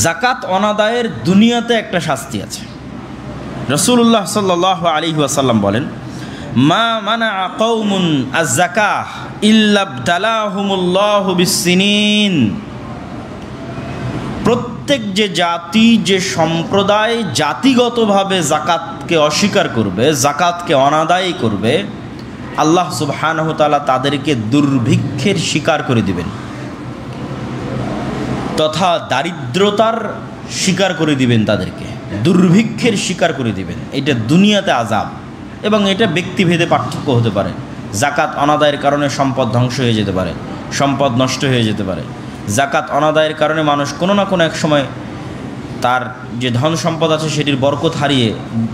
জাকাত অনাদায়ের দুনিয়াতে একটা শাস্তি আছে। রাসূলুল্লাহ সাল্লাল্লাহু আলাইহি ওয়াসাল্লাম বলেন, মা মানাআ কওমুন আয-যাকাহ ইল্লা ইবতালাহুমুল্লাহু বিস-সিনিন। প্রত্যেক যে জাতি, যে সম্প্রদায় জাতিগতভাবে জাকাতকে অস্বীকার করবে, জাকাতকে অনাদায় করবে, আল্লাহ সুবহানাহু ওয়া তাআলা তাদেরকে দুর্ভিক্ষের শিকার করে দিবেন তথা দারিদ্রতার শিকার করে দিবেন, তাদেরকে দুর্ভিক্ষের শিকার করে দিবেন। এটা দুনিয়াতে আযাব, এবং এটা ব্যক্তিভেদে পার্থক্য হতে পারে। জাকাত অনাদায়ের কারণে সম্পদ ধ্বংস হয়ে যেতে পারে, সম্পদ নষ্ট হয়ে যেতে পারে। জাকাত অনাদায়ের কারণে মানুষ কোনো না কোনো এক সময় তার যে ধন সম্পদ আছে সেটির বরকত হারিয়ে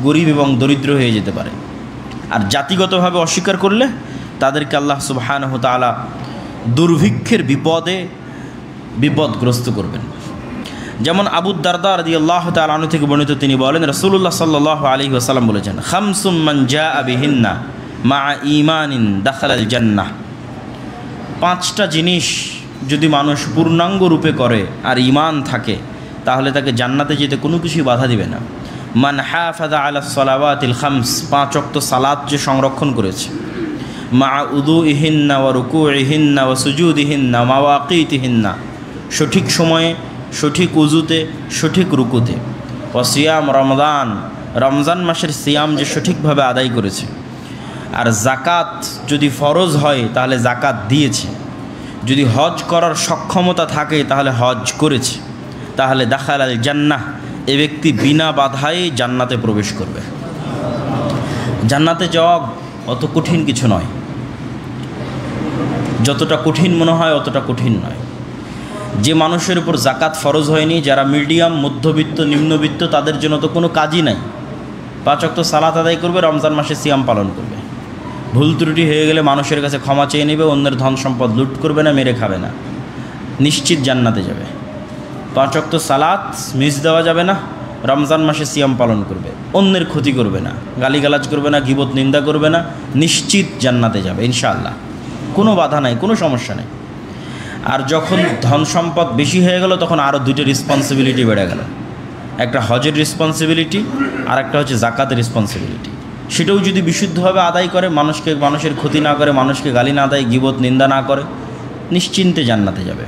গরিব এবং দরিদ্র হয়ে যেতে পারে। আর জাতিগতভাবে অস্বীকার করলে তাদেরকে আল্লাহ সুবহানাহু ওয়া তাআলা দুর্ভিক্ষের বিপদগ্রস্ত করবেন। যেমন আবু দারদা রাদিয়াল্লাহু তাআলা আনহু থেকে বর্ণিত, তিনি বলেন, রাসূলুল্লাহ সাল্লাল্লাহু আলাইহি ওয়াসাল্লাম বলেছেন, খামসুম মান জাআ বিহিন্না মা ঈমানিন দাখালাল জান্নাহ। 5টা জিনিস যদি মানুষ পূর্ণাঙ্গ রূপে করে আর ঈমান থাকে, তাহলে তাকে জান্নাতে যেতে কোনো কিছুই বাধা দিবে না। মান হাফাযা আলাস সালাওয়াতিল খামস, 5 ওয়াক্ত সালাত যে সংরক্ষণ করেছে, মা উযুইহিন্না ওয়া রুকুইহিন্না ওয়া সুজুদিহিন্না ওয়া মাওয়াকিতিহিন্না, সঠিক সময়ে, সঠিক উজুতে, সঠিক রুকুতে, ও সিয়াম রমজান, রমজান মাসের সিয়াম যে সঠিকভাবে আদায় করেছে, আর জাকাত যদি ফরজ হয় তাহলে জাকাত দিয়েছে, যদি হজ করার সক্ষমতা থাকে তাহলে হজ করেছে, তাহলে দাখালাল জান্নাহ, এ ব্যক্তি বিনা বাধায় জান্নাতে প্রবেশ করবে। জান্নাতে যাওয়া অত কঠিন কিছু নয়, যতটা কঠিন মনে হয় অতটা কঠিন নয়। যে মানুষের উপর জাকাত ফরজ হয়নি, যারা মিডিয়াম, মধ্যবিত্ত, নিম্নবিত্ত, তাদের জন্য তো কোনো কাজই নাই। 5 ওয়াক্ত সালাত আদায় করবে, রমজান মাসে সিয়াম পালন করবে, ভুল ত্রুটি হয়ে গেলে মানুষের কাছে ক্ষমা চেয়ে নেবে, অন্যের ধন সম্পদ লুট করবে না, মেরে খাবে না, নিশ্চিত জান্নাতে যাবে। 5 ওয়াক্ত সালাত মিস দেওয়া যাবে না, রমজান মাসে সিয়াম পালন করবে, অন্যের ক্ষতি করবে না, গালিগালাজ করবে না, গীবত নিন্দা করবে না, নিশ্চিত জান্নাতে যাবে ইনশাআল্লাহ। কোনো বাধা নাই, কোনো সমস্যা নেই। আর যখন ধন সম্পদ বেশি হয়ে গেল, তখন আরও 2টা রেসপন্সিবিলিটি বেড়ে গেল। একটা হজের রেসপন্সিবিলিটি, আর একটা হচ্ছে জাকাতের রেসপন্সিবিলিটি। সেটাও যদি বিশুদ্ধভাবে আদায় করে, মানুষের ক্ষতি না করে, মানুষকে গালি না দেয়, গীবত নিন্দা না করে, নিশ্চিন্তে জান্নাতে যাবে।